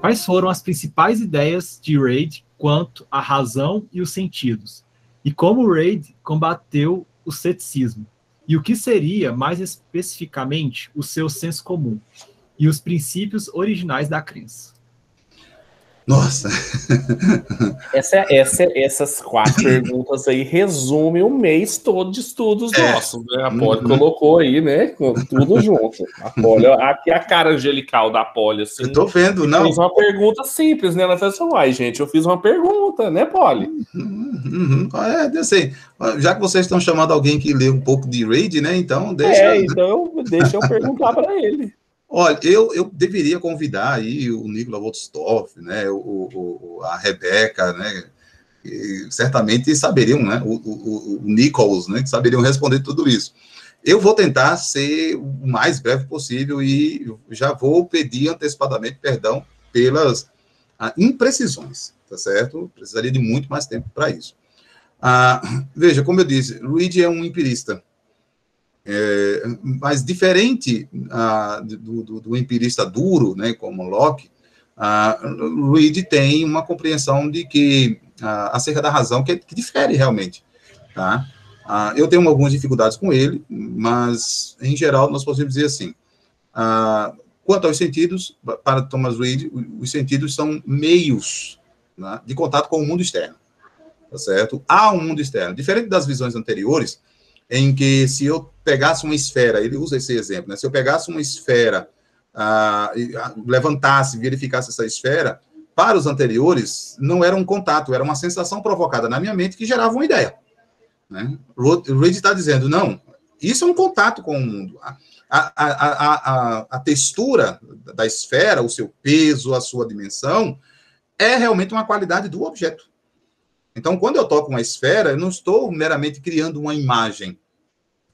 Quais foram as principais ideias de Reid quanto à razão e os sentidos? E como Reid combateu o ceticismo? E o que seria, mais especificamente, o seu senso comum? E os princípios originais da crença? Nossa! Essas 4 perguntas aí resumem o mês todo de estudos nossos, né? A Polly colocou aí, né? Tudo junto. A Polly, aqui a cara angelical da Polly, assim. Eu tô vendo, não. Fez uma pergunta simples, né? Ela falou assim, uai, gente, eu fiz uma pergunta, né, Polly? Assim, já que vocês estão chamando alguém que lê um pouco de Reid, né? Então, deixa eu perguntar para ele. Olha, eu deveria convidar aí o Nicolas Woltstoff, né, a Rebeca, né, que certamente saberiam, né, o Nichols, né, que saberiam responder tudo isso. Eu vou tentar ser o mais breve possível e já vou pedir antecipadamente perdão pelas imprecisões, tá certo? Precisaria de muito mais tempo para isso. Veja, como eu disse, Reid é um empirista. Mas diferente do empirista duro, né, como Locke, Reid tem uma compreensão de que acerca da razão que difere realmente, tá? Eu tenho algumas dificuldades com ele, mas em geral nós podemos dizer assim: quanto aos sentidos, para Thomas Reid, os sentidos são meios, né, de contato com o mundo externo, tá certo? Há um mundo externo, diferente das visões anteriores, em que se eu pegasse uma esfera, ele usa esse exemplo, né? Se eu pegasse uma esfera, levantasse, verificasse essa esfera, para os anteriores, não era um contato, era uma sensação provocada na minha mente que gerava uma ideia, né? Reid está dizendo, não, isso é um contato com o mundo. A textura da esfera, o seu peso, a sua dimensão, é realmente uma qualidade do objeto. Então, quando eu toco uma esfera, eu não estou meramente criando uma imagem.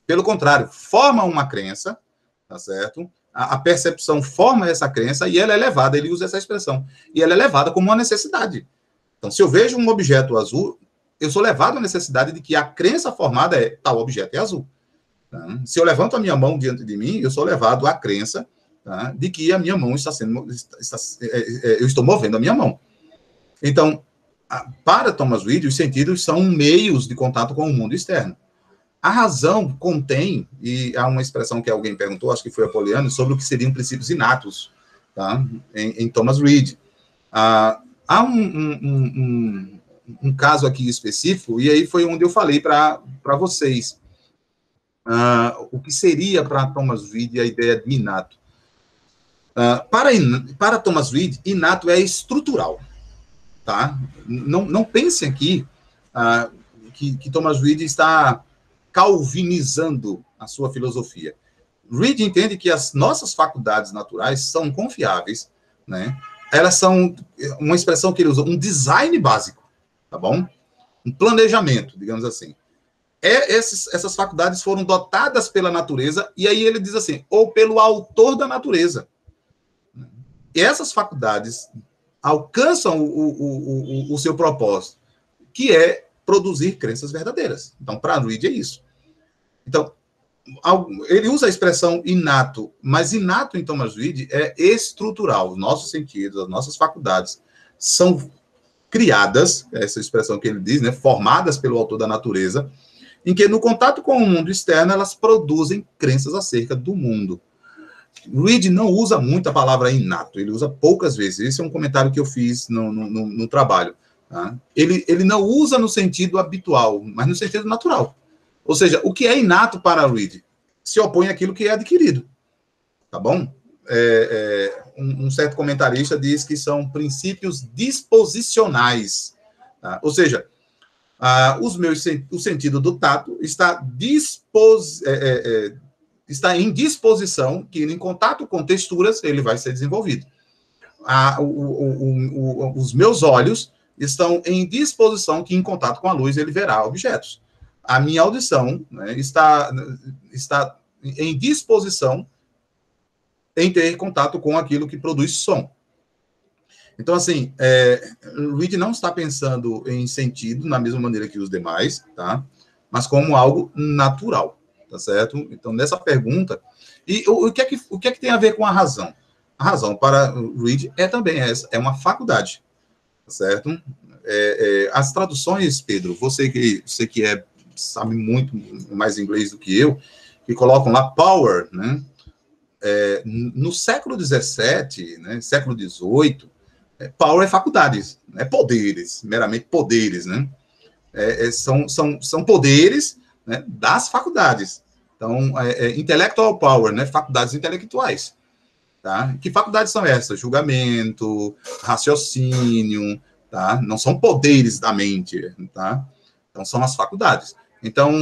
Pelo contrário, forma uma crença, tá certo? A percepção forma essa crença e ela é levada, ele usa essa expressão, e ela é levada como uma necessidade. Então, se eu vejo um objeto azul, eu sou levado à necessidade de que a crença formada é tal objeto é azul. Tá? Se eu levanto a minha mão diante de mim, eu sou levado à crença, tá, de que a minha mão eu estou movendo a minha mão. Então, para Thomas Reid, os sentidos são meios de contato com o mundo externo. A razão contém, e há uma expressão que alguém perguntou, acho que foi Apoliano, sobre o que seriam princípios inatos, tá, em Thomas Reid. Há um caso aqui específico, e aí foi onde eu falei para vocês o que seria para Thomas Reid a ideia de inato. Para Thomas Reid, inato é estrutural. Tá? Não pense aqui que Thomas Reid está calvinizando a sua filosofia. Reid entende que as nossas faculdades naturais são confiáveis, né? Elas são uma expressão que ele usa, um design básico, tá bom? Um planejamento, digamos assim. Essas faculdades foram dotadas pela natureza, e aí ele diz assim, ou pelo autor da natureza. E essas faculdades alcançam o seu propósito, que é produzir crenças verdadeiras. Então, para Reid é isso. Então, ele usa a expressão inato, mas inato em Thomas Reid é estrutural. Os nossos sentidos, as nossas faculdades são criadas, essa expressão que ele diz, né, formadas pelo autor da natureza, em que no contato com o mundo externo elas produzem crenças acerca do mundo. Reid não usa muito a palavra inato, ele usa poucas vezes. Esse é um comentário que eu fiz no trabalho. Tá? Ele não usa no sentido habitual, mas no sentido natural. Ou seja, o que é inato para Reid se opõe àquilo que é adquirido. Tá bom? Um certo comentarista diz que são princípios disposicionais. Tá? Ou seja, o sentido do tato está em disposição, que em contato com texturas ele vai ser desenvolvido. Os meus olhos estão em disposição que em contato com a luz ele verá objetos. A minha audição, né, está em disposição em ter contato com aquilo que produz som. Então, assim, Reid não está pensando em sentido na mesma maneira que os demais, tá? Mas como algo natural. Tá certo? Então, nessa pergunta... E o que é que tem a ver com a razão? a razão para Reid é também essa, é uma faculdade, certo? As traduções, Pedro, você que sabe muito mais inglês do que eu, que colocam lá power, né? No século XVII, né, século XVIII, power é faculdades, é poderes, meramente poderes, né? São poderes, né, das faculdades. Então, intellectual power, né, faculdades intelectuais. Tá? Que faculdades são essas? Julgamento, raciocínio, tá? Não são poderes da mente, tá? Então, são as faculdades. Então,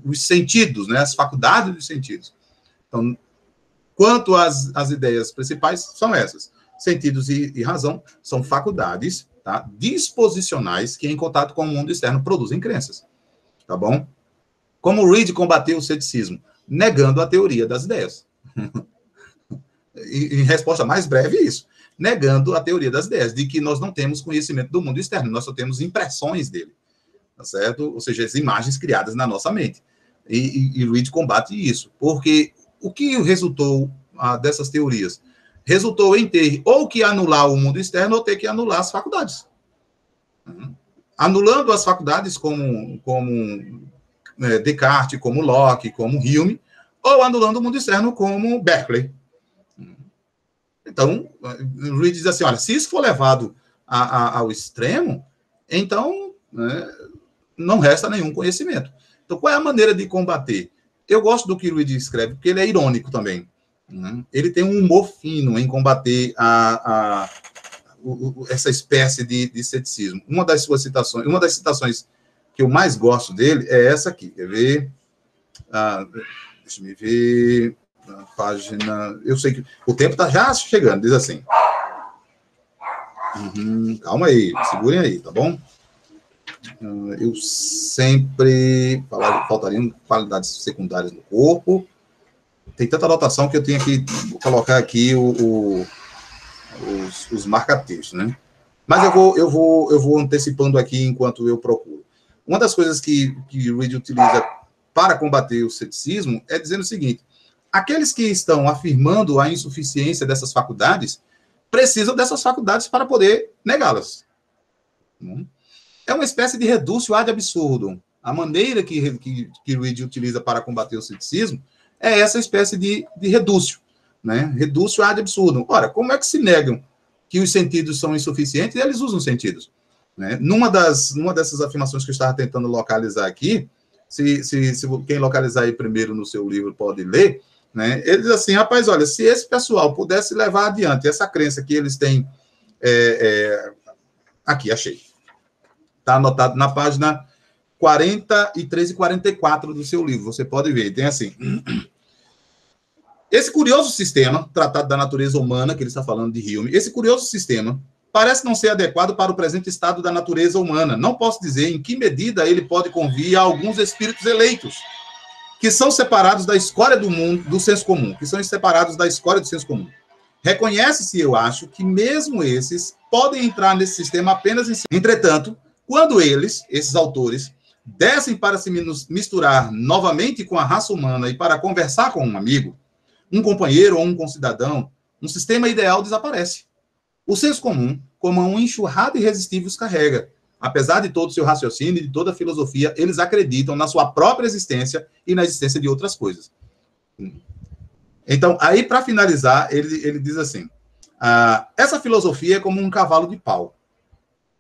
os sentidos, né, as faculdades dos sentidos. Então, quanto às ideias principais, são essas. Sentidos e razão são faculdades, tá, disposicionais que, em contato com o mundo externo, produzem crenças. Tá bom? Como Reid combateu o ceticismo? Negando a teoria das ideias. Em resposta mais breve, isso. Negando a teoria das ideias, de que nós não temos conhecimento do mundo externo, nós só temos impressões dele. Tá certo? Ou seja, as imagens criadas na nossa mente. E Reid combate isso. Porque o que resultou dessas teorias? Resultou em ter ou que anular o mundo externo ou ter que anular as faculdades. Anulando as faculdades como Descartes, como Locke, como Hume, ou anulando o mundo externo como Berkeley. Então, Reid diz assim, olha, se isso for levado ao extremo, então, né, não resta nenhum conhecimento. Então, qual é a maneira de combater? Eu gosto do que Reid escreve, porque ele é irônico também. Né? Ele tem um humor fino em combater essa espécie de ceticismo. Uma das citações que eu mais gosto dele é essa aqui. Quer ver? Deixa eu ver. A página. Eu sei que o tempo está já chegando, diz assim. Calma aí, segurem aí, tá bom? Eu sempre faltariam qualidades secundárias no corpo. Tem tanta anotação que eu tenho que colocar aqui os marca-textos, né? Mas eu vou antecipando aqui enquanto eu procuro. Uma das coisas que Reid utiliza para combater o ceticismo é dizendo o seguinte: aqueles que estão afirmando a insuficiência dessas faculdades precisam dessas faculdades para poder negá-las. É uma espécie de redúcio ad absurdum. A maneira que Reid utiliza para combater o ceticismo é essa espécie de redúcio, né? Redúcio ad absurdum. Ora, como é que se negam que os sentidos são insuficientes e eles usam sentidos? Né? Numa dessas afirmações que eu estava tentando localizar aqui, se quem localizar aí primeiro no seu livro pode ler, né? Ele diz assim, rapaz, olha, se esse pessoal pudesse levar adiante essa crença que eles têm... Aqui, achei. Está anotado na página 43 e 44 do seu livro, você pode ver, tem assim... Esse curioso sistema, tratado da natureza humana, que ele está falando de Hume, esse curioso sistema parece não ser adequado para o presente estado da natureza humana. Não posso dizer em que medida ele pode convir a alguns espíritos eleitos, que são separados da escória do mundo, do senso comum, que são separados da escória do senso comum. Reconhece-se, eu acho, que mesmo esses podem entrar nesse sistema apenas em si. Entretanto, quando esses autores, descem para se misturar novamente com a raça humana e para conversar com um amigo, um companheiro ou um concidadão, um sistema ideal desaparece. O senso comum, como uma enxurrada irresistível, os carrega. Apesar de todo o seu raciocínio e de toda a filosofia, eles acreditam na sua própria existência e na existência de outras coisas. Então, aí, para finalizar, ele diz assim, essa filosofia é como um cavalo de pau,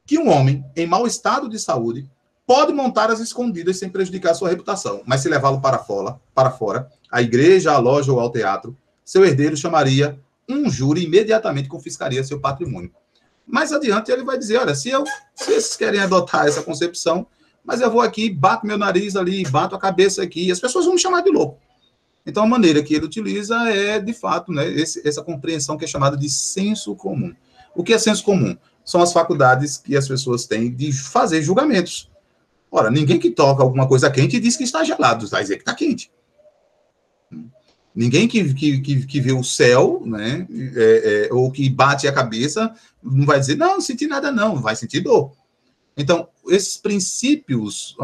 que um homem, em mau estado de saúde, pode montar às escondidas sem prejudicar sua reputação, mas se levá-lo para fora, à igreja, à loja ou ao teatro, seu herdeiro chamaria um júri e imediatamente confiscaria seu patrimônio. Mais adiante ele vai dizer, olha, se esses querem adotar essa concepção, mas eu vou aqui, bato meu nariz ali, bato a cabeça aqui, e as pessoas vão me chamar de louco. Então a maneira que ele utiliza é, de fato, né, essa compreensão que é chamada de senso comum. O que é senso comum? São as faculdades que as pessoas têm de fazer julgamentos. Ora, ninguém que toca alguma coisa quente diz que está gelado, vai dizer que está quente. Ninguém que vê o céu, né, ou que bate a cabeça, não vai dizer, não senti nada não, vai sentir dor. Então, esses princípios,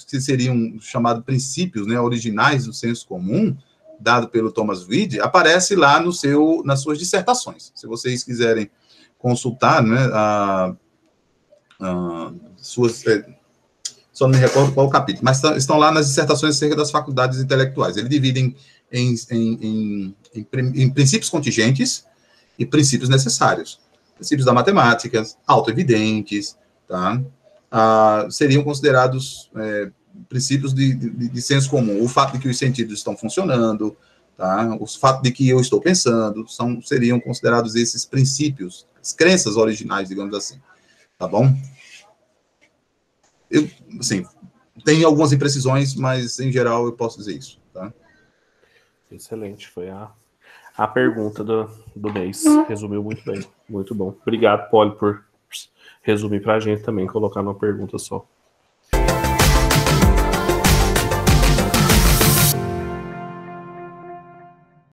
que seriam chamados princípios, né, originais do senso comum, dado pelo Thomas Reid, aparece lá nas suas dissertações. Se vocês quiserem consultar, né, só não me recordo qual o capítulo, mas estão lá nas dissertações acerca das faculdades intelectuais. Ele divide em princípios contingentes e princípios necessários. Princípios da matemática, autoevidentes, tá? Seriam considerados princípios de senso comum. O fato de que os sentidos estão funcionando, tá? O fato de que eu estou pensando, seriam considerados esses princípios, as crenças originais, digamos assim. Tá bom? Assim, tem algumas imprecisões, mas, em geral, eu posso dizer isso, tá? Excelente, foi a pergunta do mês. Resumiu muito bem, muito bom. Obrigado, Poli, por resumir para a gente também, colocar numa pergunta só.